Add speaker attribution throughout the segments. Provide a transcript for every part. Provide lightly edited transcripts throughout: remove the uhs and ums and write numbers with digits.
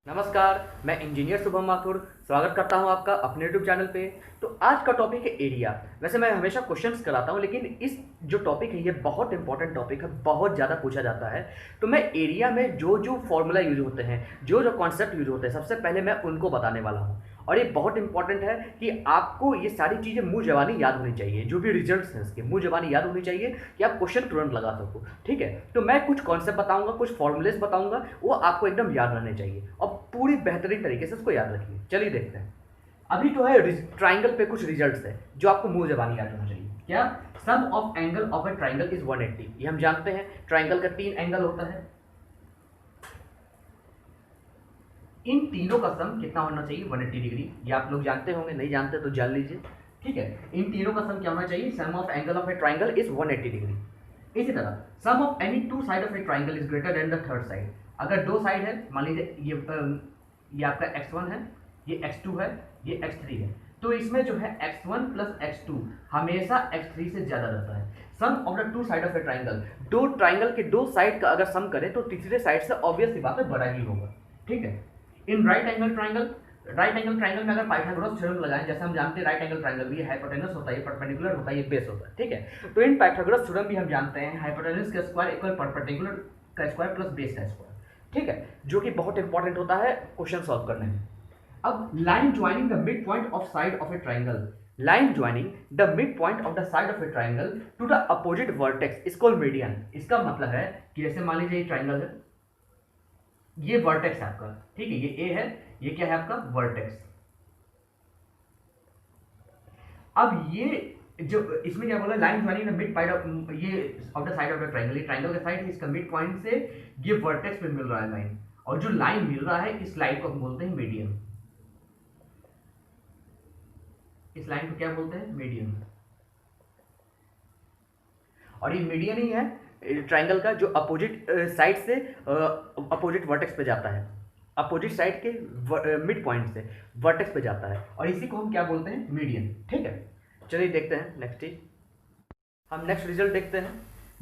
Speaker 1: नमस्कार, मैं इंजीनियर शुभम माथुर स्वागत करता हूं आपका अपने यूट्यूब चैनल पे। तो आज का टॉपिक है एरिया। वैसे मैं हमेशा क्वेश्चंस कराता हूं, लेकिन इस जो टॉपिक है ये बहुत इंपॉर्टेंट टॉपिक है, बहुत ज़्यादा पूछा जाता है। तो मैं एरिया में जो जो फॉर्मूला यूज होते हैं, जो जो कॉन्सेप्ट यूज होते हैं, सबसे पहले मैं उनको बताने वाला हूँ। और ये बहुत इंपॉर्टेंट है कि आपको ये सारी चीज़ें मुँह ज़बानी याद होनी चाहिए। जो भी रिजल्ट्स हैं इसके मुँह ज़बानी याद होनी चाहिए कि आप क्वेश्चन तुरंत लगा सको। ठीक है, तो मैं कुछ कॉन्सेप्ट बताऊंगा, कुछ फॉर्मूलेस बताऊंगा, वो आपको एकदम याद रहने चाहिए और पूरी बेहतरीन तरीके से उसको याद रखिए। चलिए देखते हैं। अभी तो है ट्राइंगल पे कुछ रिजल्ट्स है जो आपको मुंह जबानी याद होना चाहिए। क्या? Sum of angle of a triangle is 180। ये हम जानते हैं, ट्राइंगल का 3 एंगल होता है। इन तीनों का सम कितना होना चाहिए? 180 डिग्री। ये आप लोग जानते होंगे, नहीं जानते तो जान लीजिए। ठीक है, इन तीनों का सम क्या होना चाहिए? Sum of angle of a triangle is 180 degree. इसी तरह sum of any two side of a triangle is greater than the third side. अगर दो साइड है, मान लीजिए ये आपका x1 है, ये x2 है, ये x3 है, तो इसमें जो है x1 प्लस x2 हमेशा x3 से ज्यादा रहता है। Sum of the two side of a triangle, दो ट्राइंगल के दो साइड का अगर सम करें तो तीसरे साइड से ऑब्वियस सी बात है बड़ा ही होगा। ठीक है, इन राइट एंगल ट्राइंगल में अगर पाइथागोरस थ्योरम लगाएं, जैसे हम जानते हैं राइट एंगल ट्राइंगल भी हाइपोटेनस होता है, परपेंडिकुलर होता है, ये बेस होता है। ठीक है, तो इन पाइथागोरस थ्योरम भी हम जानते हैं हाइपोटेनस का स्क्वायर इक्वल परपेंडिकुलर का स्क्वायर प्लस बेस का स्क्वायर। ठीक है, जो कि बहुत इंपॉर्टेंट होता है क्वेश्चन सॉल्व करने में। अब line joining the mid point of side of a triangle, line joining the mid point of the side of a triangle to the opposite vertex is called median. इसका मतलब है कि जैसे मान लीजिए ये ट्राइंगल है, ये वर्टेक्स है आपका। ठीक है, ये ए है, ये क्या है आपका? वर्टेक्स। अब ये जो इसमें क्या बोला, line joining the mid point of ये of the side of the triangle, ये ट्राइंगल का साइड है, इसका मिड पॉइंट से ये वर्टेक्स पे मिल रहा है लाइन, और जो लाइन मिल रहा है इस लाइन को हम बोलते हैं मीडियन। इस लाइन को क्या बोलते हैं? मीडियन। और ये मीडियन ही है ट्राइंगल का जो अपोजिट साइड से अपोजिट वर्टेक्स पे जाता है, अपोजिट साइड के मिड पॉइंट से वर्टेक्स पे जाता है, और इसी को हम क्या बोलते हैं? मीडियन। ठीक है, चलिए देखते हैं नेक्स्ट चीज। हम नेक्स्ट रिजल्ट देखते हैं।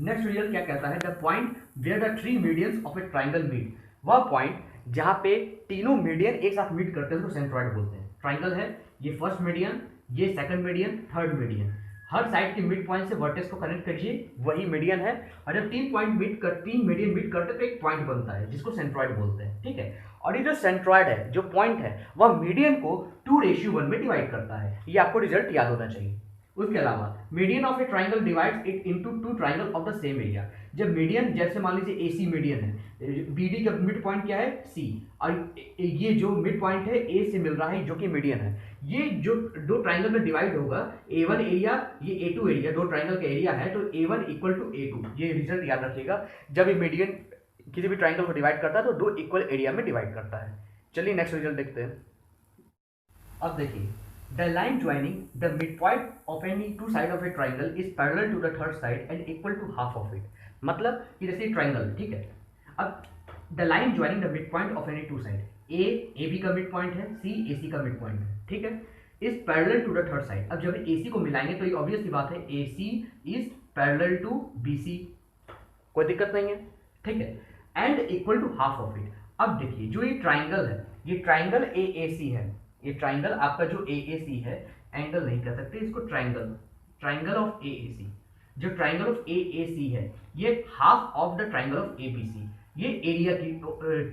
Speaker 1: नेक्स्ट रिजल्ट क्या कहता है? The point where the three medians of a triangle meet, वह पॉइंट जहां पे तीनों मीडियन एक साथ मीट करते हैं उसको सेंट्रॉइड बोलते हैं। ट्राइंगल है, ये फर्स्ट मीडियन, ये सेकंड मीडियन, थर्ड मीडियन, हर साइड के मिड पॉइंट से वर्टेक्स को कनेक्ट करिए, वही मीडियन है। और जब तीन मीडियन मीट करते हैं तो एक पॉइंट बनता है जिसको सेंट्रॉइड बोलते हैं। ठीक है, और ये जो सेंट्रॉइड है, जो पॉइंट है, वह मीडियन को 2:1 में डिवाइड करता है। ये आपको रिजल्ट याद होना चाहिए। उसके अलावा median of a triangle divides it into two triangle of the same area. जब मीडियन, जैसे मान लीजिए AC मीडियन है, BD का मिड पॉइंट क्या है? C, और ये जो मिड पॉइंट है A से मिल रहा है जो कि मीडियन है, ये जो दो ट्राइंगल में डिवाइड होगा, A1 एरिया, ये A2 एरिया, दो ट्राइंगल का एरिया है, तो A1 इक्वल टू A2। ये रिजल्ट याद रखिएगा, जब ये मीडियन किसी भी ट्राइंगल को डिवाइड करता है तो दो इक्वल एरिया में डिवाइड करता है। चलिए नेक्स्ट रिजल्ट देखते हैं। अब देखिए, the line joining the mid point of any two side of a triangle is parallel to the third side and equal to half of it. मतलब कि जैसे ट्राइंगल, ठीक है, अब the line joining the mid point of any two side, A B का mid point है, C ए सी का mid point है। ठीक है, is parallel to the third side. अब जब ए सी को मिलाएंगे तो ये ऑब्वियस सी बात है, A C is parallel to B C, कोई दिक्कत नहीं है। ठीक है, and equal to half of it. अब देखिए, जो ये ट्राइंगल है, ये ट्राइंगल ए ए सी है, ये ट्राइंगल आपका जो ए ए सी है, एंगल नहीं कह सकते इसको, triangle, triangle of A A C, जो triangle of A A C है, ये half of the triangle of A B C. ये एरिया की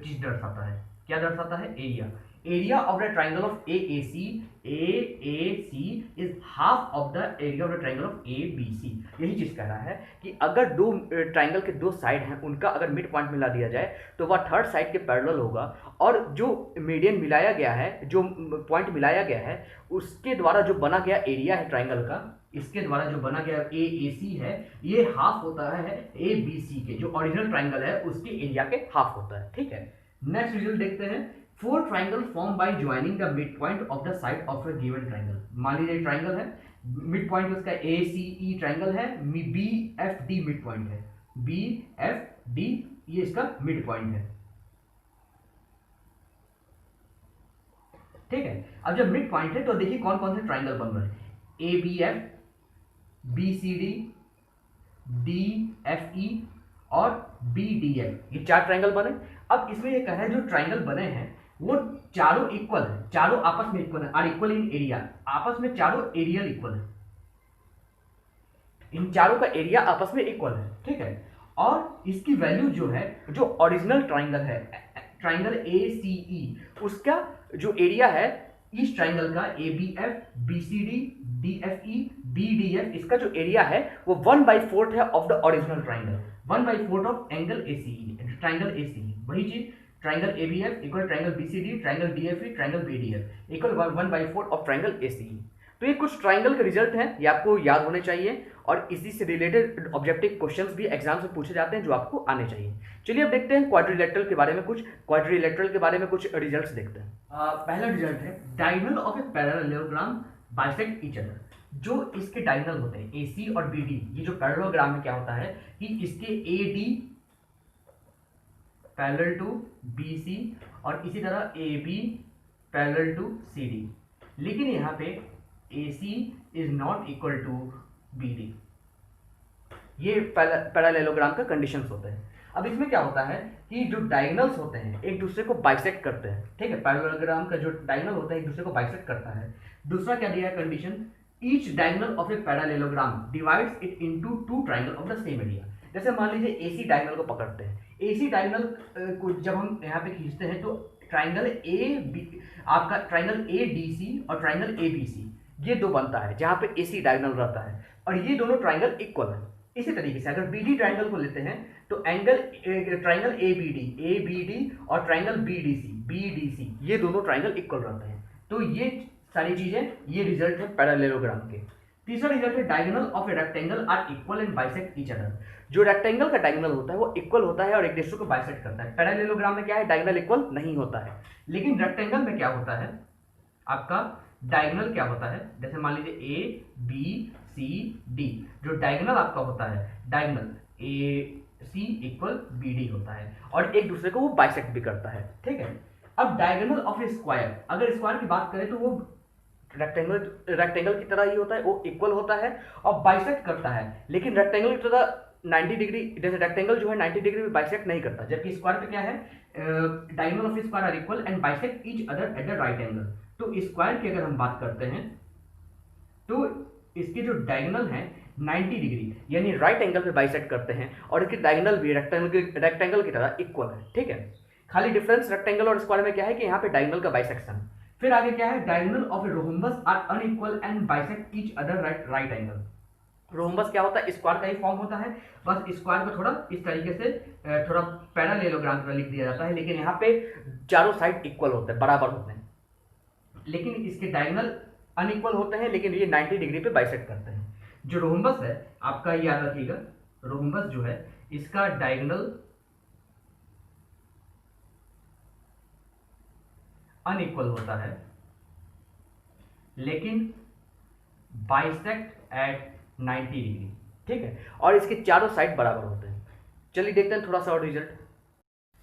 Speaker 1: चीज दर्शाता है। क्या दर्शाता है? Area. Area of the triangle of A A C is half of the area of the triangle of A B C. यही चीज कह रहा है कि अगर दो ट्राइंगल के दो साइड हैं, उनका अगर मिड पॉइंट मिला दिया जाए तो वह थर्ड साइड के पैरेलल होगा, और जो मीडियन मिलाया गया है, जो पॉइंट मिलाया गया है, उसके द्वारा जो बना गया एरिया है ट्राइंगल का, इसके द्वारा जो बना गया ए ए सी है, ये हाफ होता है ए बी सी के, जो ओरिजिनल ट्राइंगल है उसके एरिया के हाफ होता है। ठीक है, नेक्स्ट रिजल्ट देखते हैं। Four triangle form by joining the mid point of the side of a given triangle. मान लीजिए ट्राइंगल है, मिड पॉइंट उसका ए सी ई ट्राइंगल है, B F D mid point है, बी एफ डी ये इसका मिड पॉइंट है। ठीक है, अब जब मिड पॉइंट है तो देखिए कौन कौन से ट्राइंगल बन रहे हैं, A B F, B C D, D F E और बी डी एफ, ये चार ट्राइंगल बने। अब इसमें ये कह रहा है जो ट्राइंगल बने हैं वो चारों इक्वल है, चारों आपस में इक्वल है, आर इक्वल इन एरिया, आपस में चारों एरियल इक्वल है, इन चारों का एरिया आपस में इक्वल है, ठीक है। और इसकी वैल्यू जो है, जो ओरिजिनल ट्राइंगल है, ट्राइंगल ए सी ई, उसका जो एरिया है इस ट्राइंगल का A B F B C D D F E B D F, इसका जो एरिया है वो 1/4 है of the original triangle, 1/4 of angle A C E, triangle A C E. वही चीज triangle A B F equal triangle B C D, triangle D F E, triangle B D F equal 1/4 of triangle A C ई। तो ये कुछ triangle के result हैं, ये आपको याद होने चाहिए, और इसी से रिलेटेड ऑब्जेक्टिव क्वेश्चंस भी एग्जाम से पूछे जाते हैं जो आपको आने चाहिए। चलिए अब देखते हैं क्वाड्रिलेटरल के बारे में, कुछ क्वाड्रिलेटरल के बारे में कुछ रिजल्ट्स देखते हैं। पहला रिजल्ट है diagonal of a parallelogram bisect each other. जो इसके डायगोनल होते हैं ए सी और बी डी, ये जो पैरेललोग्राम में क्या होता है कि इसके A D parallel to B C और इसी तरह A B parallel to C D, लेकिन यहाँ पे A C is not equal to B D. ये पैरेललोग्राम का कंडीशंस होते हैं। अब इसमें क्या होता है कि जो डायगोनल्स होते हैं एक दूसरे को बाइसेक्ट करते हैं, ठीक है। पैरेललोग्राम का जो डायगोनल होता है एक दूसरे को बाइसेक्ट करता है। दूसरा क्या दिया है condition, each diagonal of a parallelogram divides it into two triangle of the same area. जैसे मान लीजिए एसी डायगोनल को पकड़ते हैं, एसी डायगोनल को जब हम यहाँ पे खींचते हैं तो ट्राइंगल ए बी, आपका ट्राइंगल ए डी सी और ट्राइंगल ए बी सी, ये दो बनता है जहाँ पे एसी डायगोनल रहता है, और ये दोनों ट्राइंगल इक्वल है। इसी तरीके से अगर बी डी ट्राइंगल को लेते हैं तो angle triangle A B D और ट्राइंगल बी डी सी ये दोनों ट्राइंगल इक्वल रहते हैं। तो ये सारी चीजें, ये रिजल्ट है पैरेललोग्राम के। तीसरा रिजल्ट है diagonal of a rectangle are equal and bisect each other. जो रेक्टेंगल का डायगोनल होता है वो इक्वल होता है और एक दूसरे को बाइसेक्ट करता है। पैरेललोग्राम में क्या है, डायगोनल इक्वल नहीं होता है, लेकिन रेक्टेंगल में क्या होता है, आपका डायगोनल क्या होता है, जैसे मान लीजिए ए बी सी डी, जो डायगोनल आपका होता है, diagonal A C equal B D होता है और एक दूसरे को वो बाइसेक्ट भी करता है, ठीक है। अब डायगोनल ऑफ ए स्क्वायर, अगर स्क्वायर की बात करें तो वो रेक्टेंगल की तरह ही होता है, वो इक्वल होता है और बाइसेक्ट करता है, लेकिन रेक्टेंगल की तरह 90 डिग्री, जैसे रेक्टेंगल जो है 90 डिग्री में बाइसेक्ट नहीं करता, जबकि स्क्वायर पे क्या है, diagonal of square are equal and bisect each other at the right angle. तो स्क्वायर की अगर हम बात करते हैं तो इसके जो डायगोनल है 90 डिग्री यानी राइट एंगल पे बाइसेक्ट करते हैं, और इसके डायगोनल भी रेक्टेंगल की तरह इक्वल है, ठीक है। खाली डिफरेंस रेक्टेंगल और स्क्वायर में क्या है कि यहाँ पे डायगोनल का बाइसेक्शन। फिर आगे क्या है, diagonal of a rhombus are unequal and bisect each other right angle. Rhombus क्या होता है, स्क्वायर का ही फॉर्म होता है, बस स्क्वायर को थोड़ा इस तरीके से थोड़ा पैरेललोग्राम पर लिख दिया जाता है, लेकिन यहाँ पे चारों साइड इक्वल होते हैं, बराबर होते हैं, लेकिन इसके डायगोनल अनइक्वल होते हैं, लेकिन ये 90 डिग्री पे बाइसेक्ट करते हैं। जो रोम्बस है आपका, याद रखिएगा, रोम्बस जो है इसका डायगोनल अनइक्वल होता है, लेकिन बाइसेक्ट एट 90 डिग्री, ठीक है, और इसके चारों साइड बराबर होते हैं। चलिए देखते हैं थोड़ा सा और रिजल्ट।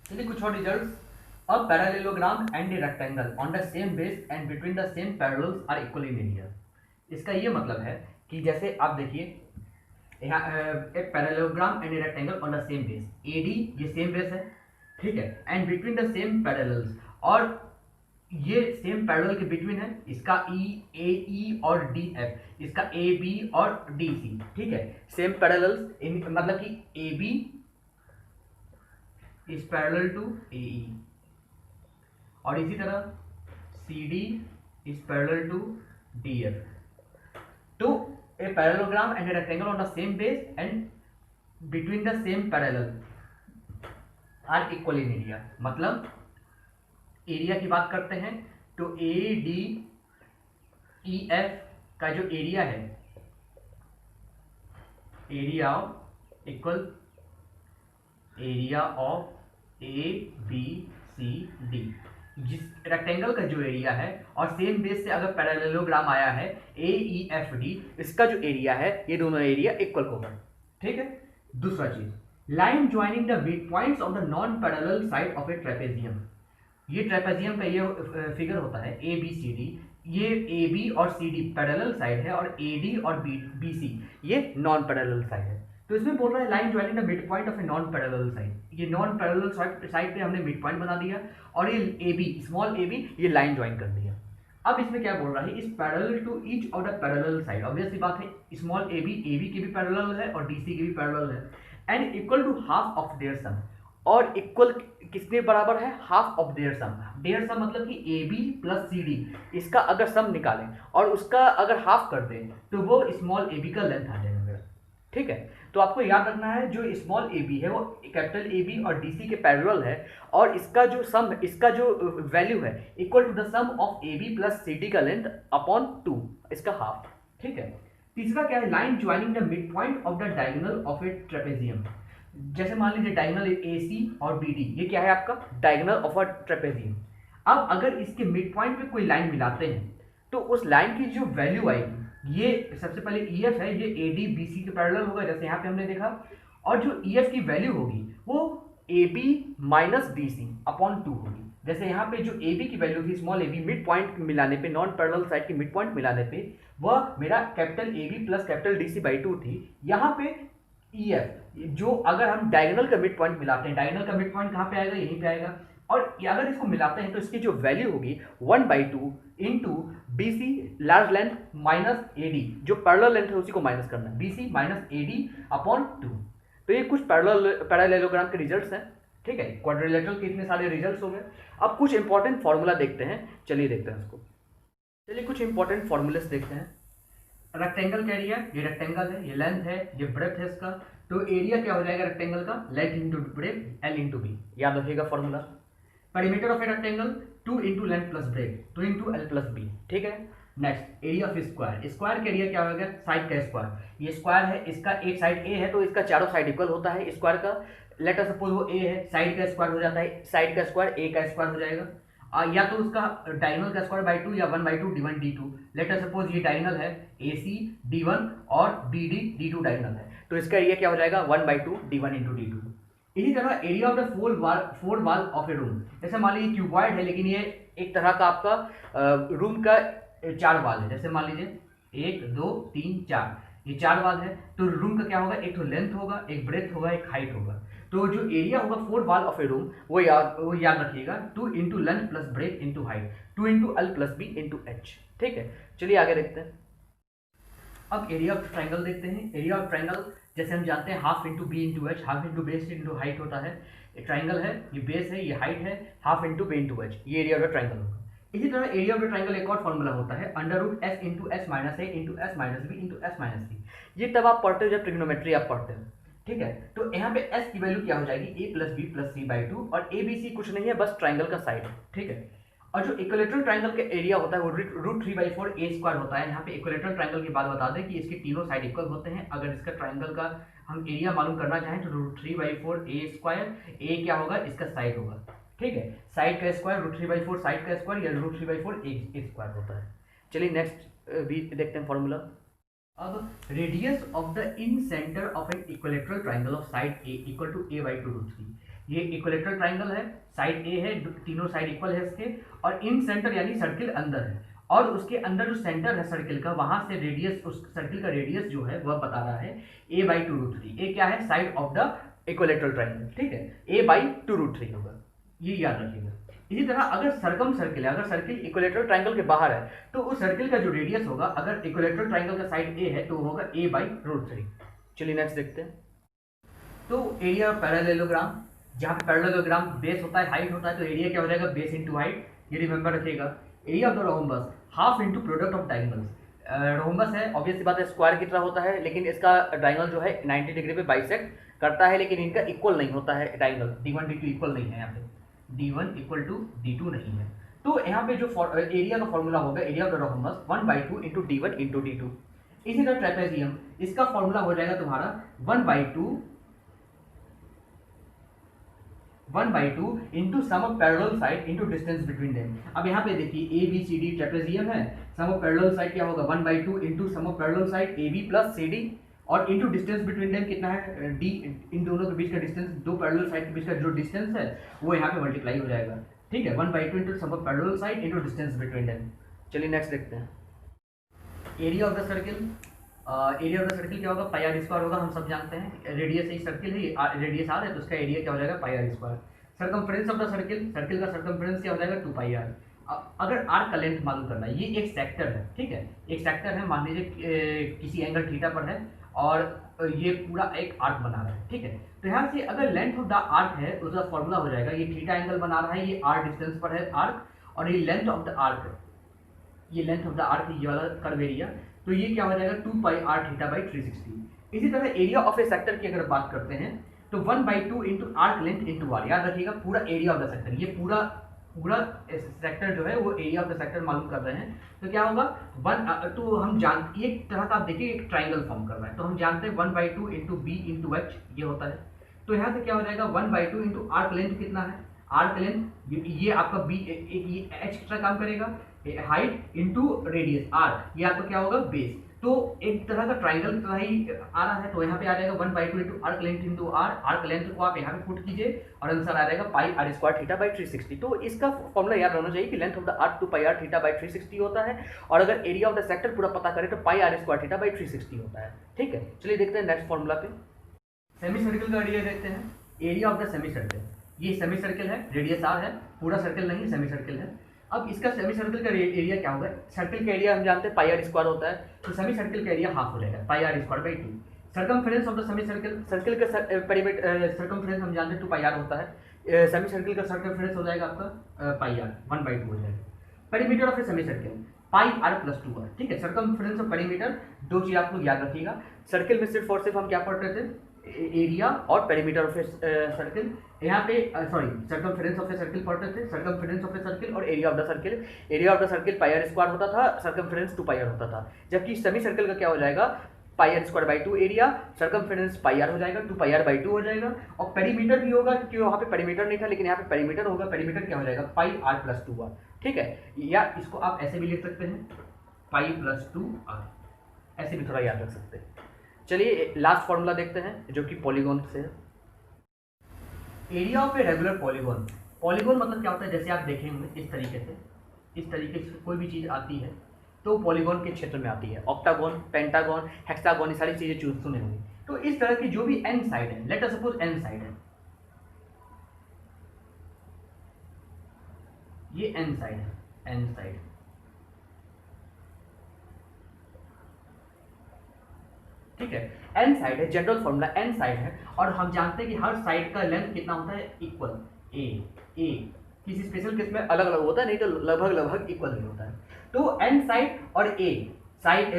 Speaker 1: चलिए कुछ और results. A parallelogram and a rectangle on the same base and between the same parallels are equally linear। इसका ये मतलब है कि जैसे आप देखिए यहाँ एक parallelogram and a rectangle on the same base, A D ये सेम बेस है, ठीक है, and between the same parallels, और ये सेम पैरेलल के बिटवीन है, इसका ई और डी एफ, इसका ए बी और डी सी, ठीक है, सेम पैरेलल्स, मतलब कि A B is parallel to A E, और इसी तरह C D is parallel to D F. तो a parallelogram and a rectangle on the same base and between the same parallel are equal in area. मतलब area की बात करते हैं तो ए डी ई एफ का जो एरिया है, area of equal area of A B C D, जिस रेक्टेंगल का जो एरिया है और सेम बेस से अगर पैरेललोग्राम आया है ए ई एफ डी, इसका जो एरिया है ये दोनों एरिया इक्वल होगा, ठीक है। दूसरा चीज, line joining the mid points of the non parallel side of a trapezium. ये ट्रेपेजियम का ये फिगर होता है ए बी सी डी, ये ए बी और सी डी पैरेलल साइड है और ए डी और बी सी ये नॉन पैरेलल साइड है। तो इसमें बोल रहा है line joining the mid point of a non parallel side. ये नॉन पैरेलल साइड पे हमने मिड पॉइंट बना दिया और ये A B, small A B, ये लाइन ज्वाइन कर दिया। अब इसमें क्या बोल रहा है, इस parallel to each of the parallel side, obvious सी बात है स्मॉल ए बी के भी पैरेलल है और डीसी के भी पैरेलल है, and equal to half of their sum, और इक्वल किसके बराबर है, half of their sum. Their sum मतलब कि A B plus C D, इसका अगर सम निकालें और उसका अगर हाफ कर दें तो वो स्मॉल ए बी का लेंथ आ जाएगा मेरा। ठीक है, तो आपको याद रखना है जो स्मॉल ए बी है वो कैपिटल ए बी और डी सी के पैरेलल है, और इसका जो सम, इसका जो वैल्यू है equal to the sum of A B plus C D का लेंथ अपॉन 2, इसका हाफ। ठीक है, तीसरा क्या है, line joining the mid point of the diagonal of a trapezium. जैसे मान लीजिए डायगोनल ए सी और बी डी, ये क्या है आपका डायगोनल ऑफ अ ट्रेपेजियम। अब अगर इसके मिड पॉइंट पे कोई लाइन मिलाते हैं तो उस लाइन की जो वैल्यू आएगी, ये सबसे पहले ई एफ है, ये ए डी बी सी के पैरेलल होगा जैसे यहाँ पे हमने देखा, और जो ई एफ की वैल्यू होगी वो A B minus D C upon 2 होगी। जैसे यहाँ पे जो ए बी की वैल्यू थी small A B, mid point मिलाने पे, नॉन पैरेलल साइड की मिड पॉइंट मिलाने पे वह मेरा capital A B plus capital D C by 2 थी। यहाँ पे ई एफ जो अगर हम डायगोनल का मिड पॉइंट मिलाते हैं, डायगोनल का मिड पॉइंट कहाँ पे आएगा, यहीं पे आएगा, और अगर इसको मिलाते हैं तो इसकी जो वैल्यू होगी 1/2 into B C large length minus A D, जो पैरेलल लेंथ है उसी को माइनस करना है, B C minus A D upon 2। तो ये कुछ पैरेललोग्राम के रिजल्ट्स हैं। ठीक है, क्वाड्रिलेटरल के इतने सारे रिजल्ट्स हो गए। अब कुछ इंपॉर्टेंट फॉर्मूला देखते हैं, चलिए देखते हैं उसको। चलिए कुछ इंपॉर्टेंट फॉर्मूलेस देखते हैं। रेक्टेंगल का एरिया, ये रेक्टेंगल है, ये लेंथ है, ये ब्रेथ है इसका, तो एरिया क्या हो जाएगा रेक्टेंगल का, length into breadth L into B, याद रखिएगा formula. Perimeter of a rectangle 2 into length plus breadth 2 into L plus B. ठीक है, next area of square, square का एरिया क्या होगा, साइड का स्क्वायर, ये स्क्वायर है, इसका एक साइड ए है तो इसका चारों साइड इक्वल होता है स्क्वायर का। लेट अस सपोज वो ए है, साइड का स्क्वायर हो जाता है, साइड का स्क्वायर ए का स्क्वायर हो जाएगा, या तो उसका डायगोनल का स्क्वायर बाई 2 या 1/2 d1 d2। Late us suppose ये डायगोनल है AC d1 और BD d2 डायगोनल है, तो इसका एरिया क्या हो जाएगा 1/2 d1 इंटू d2। इसी तरह area of the four wall of A room, जैसे मान लीजिए क्यूबॉइड है लेकिन ये एक तरह का आपका रूम का 4 वाल है, जैसे मान लीजिए 1 2 3 4, ये 4 वाल है, तो रूम का क्या होगा, एक तो लेंथ होगा, एक ब्रेथ होगा, एक हाइट होगा। तो जो एरिया होगा 4 वाल ऑफ ए रूम वो याद रखिएगा 2 into length plus breadth into height 2 into L plus B into H. ठीक है, चलिए आगे देखते हैं। अब एरिया ऑफ ट्राइंगल देखते हैं। एरिया ऑफ ट्राइंगल जैसे हम जानते हैं half into B into H, half into base into height होता है। एक ट्राइंगल है, ये बेस है, ये हाइट है, half into B into H, ये एरिया ऑफ द ट्राइंगल होगा। इसी तरह एरिया ऑफ द ट्राइंगल एक और फॉर्मूला होता है √s into S minus A into S minus B into S minus C. ये तब आप पढ़ते हो जब ट्रिग्नोमेट्री आप पढ़ते हो। ठीक है, तो यहाँ पे s की वैल्यू क्या हो जाएगी a plus B plus C by 2, और ए बी सी कुछ नहीं है बस ट्राइंगल का साइड है। ठीक है, और जो इक्विलेटरल ट्राइंगल का एरिया होता है वो √3/4 a स्क्वायर होता है। यहाँ पे इक्विलेटरल ट्राइंगल की बात बता दें कि इसके तीनों साइड इक्वल होते हैं। अगर इसका ट्राइंगल का हम एरिया मालूम करना चाहें तो √3/4 a स्क्वायर, a क्या होगा, इसका साइड होगा। ठीक है, साइड का स्क्वायर √3/4 साइड का स्क्वायर या √3/4 a स्क्वायर होता है। चलिए नेक्स्ट भी देखते हैं फॉर्मूला। अब radius of the incentre of an equilateral triangle of side a equal to a/2√3। ये इक्विलेटरल ट्राइंगल है, साइड ए है, तीनों साइड इक्वल है इसके, और इन सेंटर यानी सर्किल अंदर है, और उसके अंदर जो सेंटर है सर्किल का, वहां से रेडियस, उस सर्किल का रेडियस जो है वह बता रहा है a/2√3। ए क्या है, side of the equilateral triangle. ठीक है, a/2√3 होगा, ये याद रखिएगा। इसी तरह अगर सर्कम सर्किल है, अगर सर्किल इक्विलेटरल ट्राइंगल के बाहर है तो उस सर्किल का जो रेडियस होगा, अगर इक्विलेटरल ट्राइंगल का साइड ए है तो वो होगा a/√3। चलिए नेक्स्ट देखते हैं। तो एरिया पैरेललोग्राम, जहाँ पे पैरेललोग्राम बेस होता है, हाइट होता है, तो एरिया क्या हो जाएगा बेस इंटू हाइट, ये रिमेंबर रखिएगा। Area of the rhombus half into product of diagonals. Rhombus है, ऑब्वियस सी बात है स्क्वायर की तरह होता है, लेकिन इसका डायगोनल जो है 90 डिग्री पे बाइसेक्ट करता है, लेकिन इनका इक्वल नहीं होता है डायगोनल, d1 d2 इक्वल नहीं है, यहाँ पे d1 इक्वल टू d2 नहीं है। तो यहाँ पे जो एरिया का फॉर्मूला होगा area of the rhombus 1/2 into d1 into d2। इसी तरह ट्रेपेजियम, इसका फॉर्मूला हो जाएगा तुम्हारा 1/2 into sum of parallel side into distance between them. अब यहाँ पे देखिए a B C d trapezium है, सम ऑफ पैरेलल साइड क्या होगा 1/2 into sum of parallel side A B plus C d, और इंटू डिस्टेंस बिटवीन देम कितना है डी, इन दोनों के बीच का डिस्टेंस, दो पैरेलल साइड के बीच का जो डिस्टेंस है वो यहाँ पे मल्टीप्लाई हो जाएगा। ठीक है, 1/2 into sum of parallel side into distance between them. चलिए नेक्स्ट देखते हैं। Area of the circle, area of the circle क्या होगा, पाई आर स्क्वायर होगा। हम सब जानते हैं रेडियस ही सर्किल है, रेडियस आर है तो उसका एरिया क्या हो जाएगा, pi are square. Circumference of the circle, circle का सर्कमफ्रेंस क्या हो जाएगा, 2 पाई आर। अगर आर का लेंथ मालूम करना है, ये एक सेक्टर है, ठीक है, एक सेक्टर है, मान लीजिए किसी एंगल थीटा पर है और ये पूरा एक आर्क बना रहा है, ठीक है। तो यहाँ से अगर लेंथ ऑफ द आर्क है तो उसका फॉर्मूला हो जाएगा, ये थीटा एंगल बना रहा है, ये आर डिस्टेंस पर है आर्क, और ये लेंथ ऑफ द आर्क, ये लेंथ ऑफ द आर्क ये वाला कर्व एरिया, तो ये क्या हो जाएगा 2 पाई आर थीटा बाई 360। इसी तरह एरिया ऑफ ए सेक्टर की अगर बात करते हैं तो 1/2 into arc length into r. याद रखिएगा पूरा एरिया ऑफ द सेक्टर, ये पूरा सेक्टर जो है वो एरिया ऑफ द सेक्टर मालूम कर रहे हैं। तो क्या होगा तो हम जानते एक तरह का आप देखिए एक ट्राइंगल फॉर्म कर रहा है, तो हम जानते हैं 1/2 इंटू बी इंटू एच ये होता है। तो यहाँ से क्या हो जाएगा 1/2 इंटू आर्क लेंथ कितना है, आर्क लेंथ ये आपका बी, ये एच कितना काम करेगा, हाइट इंटू रेडियस आर, ये आपका क्या होगा बेस। तो एक तरह का ट्राइंगल की तरह ही आ रहा है, तो यहाँ पे आ जाएगा 1/2 into arc length into r, arc length को आप यहाँ पे पुट कीजिए और आंसर आ जाएगा pi are square theta by 360। तो इसका फॉर्मूला याद रहना चाहिए कि length of the arc 2 pi r theta by 360 होता है, और अगर एरिया ऑफ द सेक्टर पूरा पता करें तो पाई आर स्क्वायर थीटा बाई 360 होता है, ठीक है। चलिए देखते हैं नेक्स्ट फॉर्मूला पे। सेमी सर्किल का एरिया देखते हैं, area of the semi circle, ये सेमी सर्किल है, रेडियस आर है, पूरा सर्किल नहीं सेमी सर्किल है। अब इसका सेमी सर्किल का एरिया क्या होगा, सर्किल का एरिया हम जानते हैं पाई आर स्क्वायर होता है, तो सेमी सर्किल का एरिया हाफ हो जाएगा pi are square by 2। Circumference of the semi circle, circle का पेरीमीटर सर्कमफ्रेंस हम जानते हैं 2 पाई आर होता है, सेमी सर्किल का सर्कमफ्रेंस हो जाएगा आपका पाई आर 1/2 हो जाएगा। Perimeter of a semicircle pi r plus 2 r, ठीक है। सर्कमफ्रेंस और पेरीमीटर दो चीज आप लोग याद रखिएगा। सर्किल में सिर्फ और सिर्फ हम क्या पढ़ रहे थे, एरिया और पेरीमीटर ऑफ ए सर्किल, यहाँ पे sorry circumference of a circle पढ़ते थे, सर्कमफ्रेंस ऑफ ए सर्किल और area of the circle. Area of the circle pi are square होता था, सर्कमफ्रेंस 2 पाई आर होता था, जबकि सेमी सर्किल का क्या हो जाएगा pi are square by 2 area, circumference pi R हो जाएगा, 2 पाई आर बाई 2 हो जाएगा, और पेरीमीटर भी होगा क्योंकि वहाँ पे पेरीमीटर नहीं था लेकिन यहाँ पे पेरीमीटर होगा, पेरीमीटर क्या हो जाएगा पाई आर प्लस 2 आर, ठीक है। या इसको आप ऐसे भी लिख सकते हैं पाई प्लस 2 आर, ऐसे भी थोड़ा याद रख सकते हैं। चलिए लास्ट फॉर्मूला देखते हैं जो कि पॉलीगॉन से है। Area of a regular polygon, polygon मतलब क्या होता है, जैसे आप देखेंगे इस तरीके से कोई भी चीज़ आती है तो पॉलीगॉन के क्षेत्र में आती है, ऑक्टागॉन, पेंटागॉन, हेक्सागॉन, ये सारी चीज़ें चूज सुने होंगे। तो इस तरह की जो भी एन साइड है, let us suppose n side है, ये एन साइड है, एन साइड, ठीक है, एन साइड है, जनरल फॉर्मूला एन साइड है, और हम जानते हैं कि हर साइड का लेंथ कितना होता है, इक्वल ए किसी स्पेशल केस में अलग अलग होता है, नहीं तो लगभग इक्वल नहीं होता है। तो एन साइड और ए साइड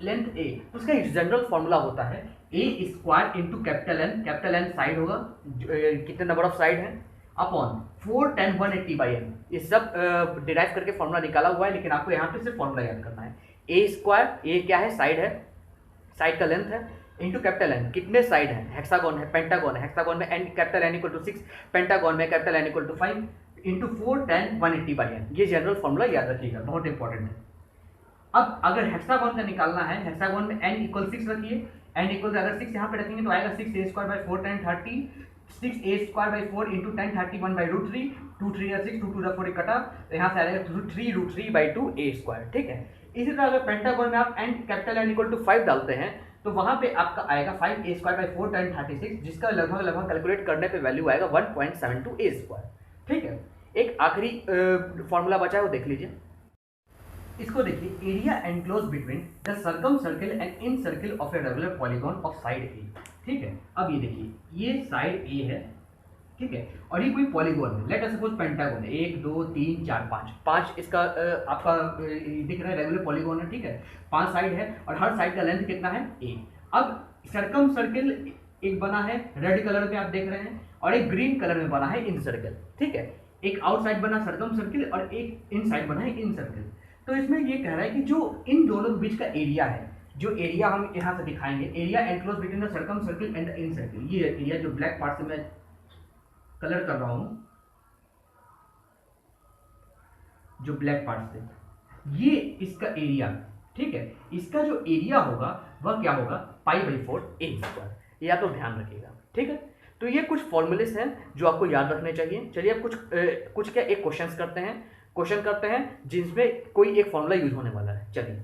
Speaker 1: लेंथ ए, उसका एक जनरल फॉर्मूला होता है A square into capital N side होगा, कितने नंबर ऑफ साइड है, अपॉन 4 10 180 बाई एन। ये सब डिराइव करके फॉर्मूला निकाला हुआ है, लेकिन आपको यहाँ पे सिर्फ फॉर्मूला याद करना है। ए स्क्वायर, ए क्या है, साइड है, साइड का लेंथ है, इंटू कैपिटल एन, कितने साइड है, हेक्सागोन है, पेंटागोन है, हेक्सागोन में N capital N equal to 6, pentagon में capital N equal to 5 into 4 10 180 by N. ये जनरल फॉर्मूला याद रखिएगा, बहुत इंपॉर्टेंट है। अब अगर हेक्सागोन का निकालना है, हेक्सागोन में एन इक्वल 6 रखिए, एन इक्वल अगर 6 यहाँ पे रखेंगे तो आएगा 6a square by 4 10 30, 6a square by 4 into 10 31 by root 3, 2 3 या 6 2 2 4 कटा, तो यहाँ से आ जाएगा 3 रूट 3 बाई 2 a स्क्वायर, ठीक है। इसी तरह अगर पेंटागोन में आप n capital N equal to 5 डालते हैं तो वहां पे आपका आएगा 5a स्क्वायर बाई 4 10 36, जिसका लगभग कैलकुलेट करने पे वैल्यू आएगा 1.72 a स्क्वायर, ठीक है। एक आखिरी फॉर्मूला बचा है वो देख लीजिए, इसको देखिए, area enclose between the circum circle and in circle of a regular polygon of side A, ठीक है। अब ये देखिए, ये साइड ए है, ठीक है, और ये कोई पॉलीगॉन है, लेट अस सपोज पेंटागोन है, 1 2 3 4 5 इसका आपका दिख रहा है रेगुलर पॉलीगॉन है, ठीक है, 5 साइड है और हर साइड का लेंथ कितना है ए। अब सर्कम सर्किल एक बना है रेड कलर में आप देख रहे हैं, और एक ग्रीन कलर में बना है इन सर्किल, ठीक है। एक आउटसाइड बना सर्कम सर्किल और एक इन साइड बना है इन सर्किल। तो इसमें ये कह रहा है कि जो इन दोनों के बीच का एरिया है, जो एरिया हम यहाँ से दिखाएंगे, area enclose between the circum circle and the in circle, ये एरिया जो ब्लैक पार्ट से मैं कलर कर रहा हूं, जो ब्लैक पार्ट से, ये इसका एरिया, ठीक है, इसका जो एरिया होगा वह क्या होगा पाई बाई 4 a स्क्वायर, ये आप लोग ध्यान रखिएगा, ठीक है। तो ये कुछ फॉर्मूलेस हैं जो आपको याद रखने चाहिए। चलिए अब कुछ क्या एक क्वेश्चन करते हैं जिसमें कोई एक फॉर्मूला यूज होने वाला है। चलिए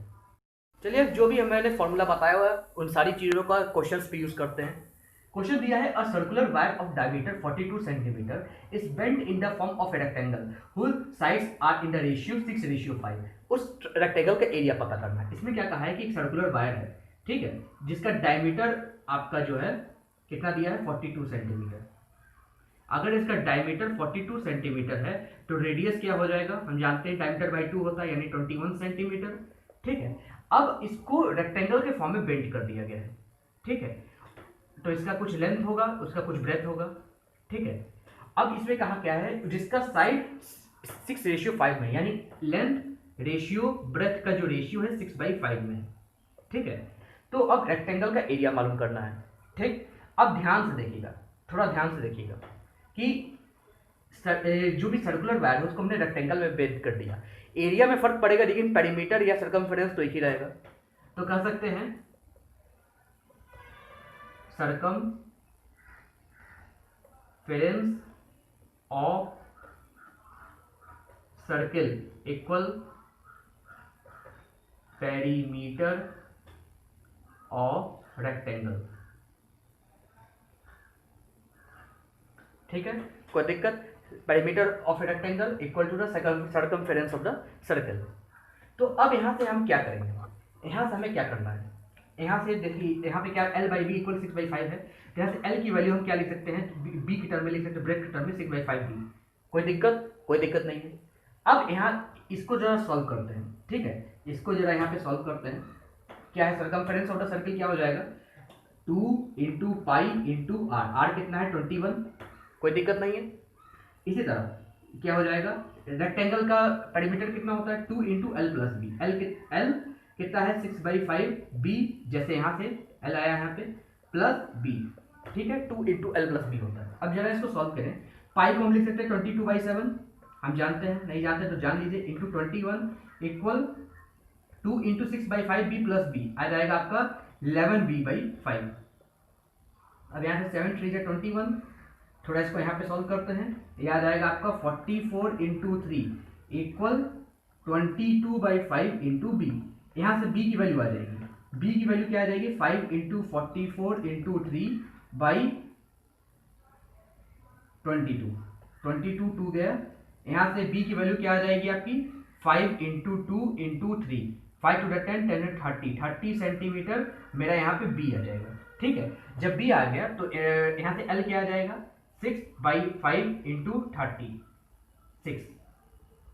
Speaker 1: चलिए जो भी मैंने फॉर्मूला बताया हुआ है उन सारी चीज़ों का क्वेश्चंस पे यूज करते हैं। क्वेश्चन दिया है a circular wire of diameter 42 centimetre is bent in the form of a rectangle whose sides are in the ratio 6:5। उस रेक्टेंगल का एरिया पता करना है। इसमें क्या कहा है कि एक सर्कुलर वायर है, ठीक है, जिसका डायमीटर आपका जो है कितना दिया है 42 सेंटीमीटर। अगर इसका डायमीटर 42 सेंटीमीटर है तो रेडियस क्या हो जाएगा, हम जानते हैं डायमीटर बाई 2 होता है यानी 21 सेंटीमीटर, ठीक है। अब इसको रेक्टेंगल के फॉर्म में बेंड कर दिया गया है, ठीक है, तो इसका कुछ लेंथ होगा, उसका कुछ ब्रेथ होगा, ठीक है। अब इसमें कहा क्या है, जिसका साइड 6:5 में, यानी लेंथ रेशियो ब्रेथ का जो रेशियो है 6/5 में, ठीक है। तो अब रेक्टेंगल का एरिया मालूम करना है, ठीक। अब ध्यान से देखिएगा, थोड़ा ध्यान से देखिएगा कि जो भी सर्कुलर वायर है उसको हमने रेक्टेंगल में बेंड कर दिया। एरिया में फर्क पड़ेगा लेकिन पेरीमीटर या सर्कमफेरेंस तो एक ही रहेगा। तो कह सकते हैं circumference of circle equal perimeter of rectangle, ठीक है, कोई दिक्कत। Perimeter of a rectangle equal to the circumference of the circle. तो अब यहां से हम क्या करेंगे, यहां से हमें क्या करना है, यहाँ से देखिए यहाँ पे क्या L/B इक्वल 6/5 है, तो यहाँ से L की वैल्यू हम क्या लिख सकते हैं, B की टर्म में लिख सकते हैं, ब्रेथ की टर्म में 6/5B। कोई दिक्कत नहीं है। अब यहाँ इसको जरा सॉल्व करते हैं, ठीक है, इसको जरा यहाँ पे सॉल्व करते हैं। क्या है सर्कमफेरेंस ऑफ द सर्किल, क्या हो जाएगा 2 × पाई × r कितना है 21, कोई दिक्कत नहीं है। इसी तरह क्या हो जाएगा, रेक्टेंगल का पेरीमीटर कितना होता है 2 × L + B, L कितना है 6/5, B जैसे यहाँ से L आया यहाँ पे प्लस B, ठीक है, 2 × L + B होता है। अब जरा इसको सॉल्व करें, पाई को हम लिख सकते हैं 22/7, हम जानते हैं, नहीं जानते तो जान लीजिए, × 21 इक्वल 2 × 6/5B + B आ जाएगा आपका 11B/5। अब यहाँ से 7 3 21, थोड़ा इसको यहाँ पे सॉल्व करते हैं, यह आ जाएगा आपका 44 × 3 इक्वल 22/5 × B। यहाँ से B की वैल्यू आ जाएगी, B की वैल्यू क्या आ जाएगी 5 × 44 × 3/22, 22 2 गया। यहाँ से B की वैल्यू क्या आ जाएगी आपकी 5 × 2 × 3, 5 2 10 10 30 सेंटीमीटर मेरा यहाँ पे B आ जाएगा, ठीक है। जब B आ गया तो यहाँ से L क्या आ जाएगा 6/5 × 30,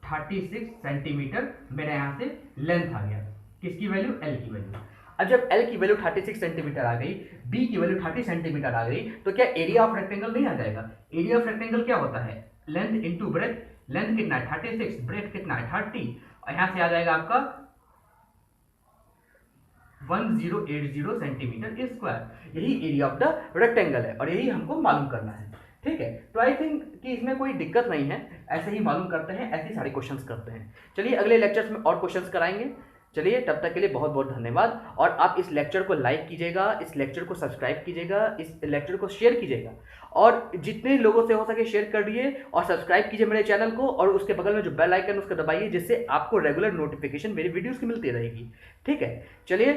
Speaker 1: 36 सेंटीमीटर मेरा यहाँ से लेंथ आ गया, किसकी वैल्यू L की वैल्यू। अब जब L की वैल्यू 36 सेंटीमीटर आ गई, B की वैल्यू 30 सेंटीमीटर आ गई, तो क्या एरिया ऑफ रेक्टेंगल नहीं आ जाएगा। एरिया ऑफ रेक्टेंगल क्या होता है, लेंथ इंटू ब्रेथ, लेंथ कितना है 36, ब्रेथ कितना है 30, और यहाँ से आ जाएगा आपका 1080 सेंटीमीटर स्क्वायर। यही एरिया ऑफ द रेक्टेंगल है और यही हमको मालूम करना है, ठीक है। तो आई थिंक कि इसमें कोई दिक्कत नहीं है, ऐसे ही मालूम करते हैं, ऐसे ही सारे क्वेश्चंस करते हैं। चलिए अगले लेक्चर्स में और क्वेश्चंस कराएंगे। चलिए तब तक के लिए बहुत बहुत धन्यवाद, और आप इस लेक्चर को लाइक कीजिएगा, इस लेक्चर को सब्सक्राइब कीजिएगा, इस लेक्चर को शेयर कीजिएगा, और जितने लोगों से हो सके शेयर करिए और सब्सक्राइब कीजिए मेरे चैनल को, और उसके बगल में जो बेल आइकन उसको दबाइए, जिससे आपको रेगुलर नोटिफिकेशन मेरी वीडियोस की मिलती रहेगी, ठीक है। चलिए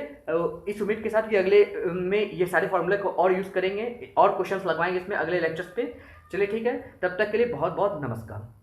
Speaker 1: इस उम्मीद के साथ कि अगले में ये सारे फॉर्मूले को और यूज़ करेंगे और क्वेश्चंस लगवाएंगे इसमें अगले लेक्चर्स पे। चलिए ठीक है, तब तक के लिए बहुत बहुत नमस्कार।